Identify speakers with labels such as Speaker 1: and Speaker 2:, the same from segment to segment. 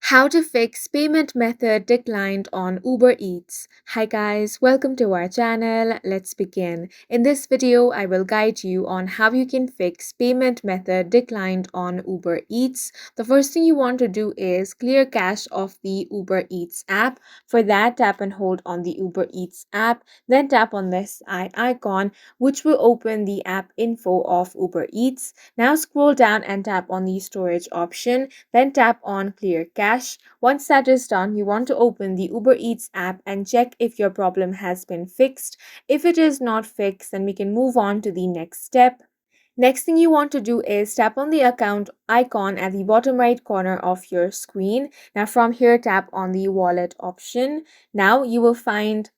Speaker 1: How to fix payment method declined on Uber Eats. Hi guys, welcome to our channel. Let's begin. In this video, I will guide you on how you can fix payment method declined on Uber Eats. The first thing you want to do is clear cache of the Uber Eats app. For that, tap and hold on the Uber Eats app, then tap on this eye icon, which will open the app info of Uber Eats. Now scroll down and tap on the storage option, then tap on clear cache. Once that is done, you want to open the Uber Eats app and check if your problem has been fixed. If it is not fixed, then we can move on to the next step. Next thing you want to do is tap on the account icon at the bottom right corner of your screen. Now from here, tap on the wallet option. Now you will find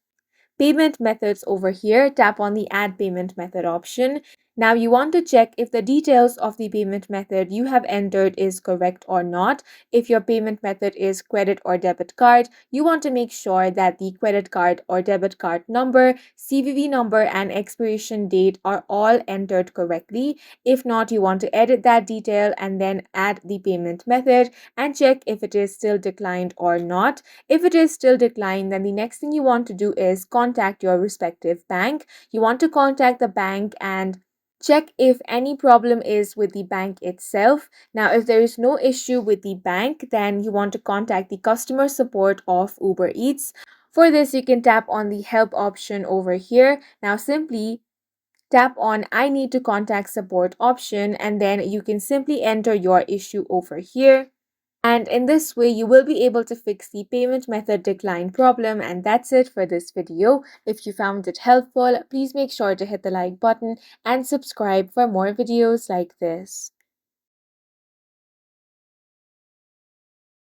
Speaker 1: payment methods over here. Tap on the add payment method option. Now you want to check if the details of the payment method you have entered is correct or not. If your payment method is credit or debit card, you want to make sure that the credit card or debit card number, CVV number, and expiration date are all entered correctly. If not, you want to edit that detail and then add the payment method and check if it is still declined or not. If it is still declined, then the next thing you want to do is contact your respective bank. You want to contact the bank and check if any problem is with the bank itself. Now, if there is no issue with the bank, then you want to contact the customer support of Uber Eats. For this, you can tap on the help option over here. Now, simply tap on I need to contact support option, and then you can simply enter your issue over here. And in this way, you will be able to fix the payment method decline problem. And that's it for this video. If you found it helpful, please make sure to hit the like button and subscribe for more videos like this.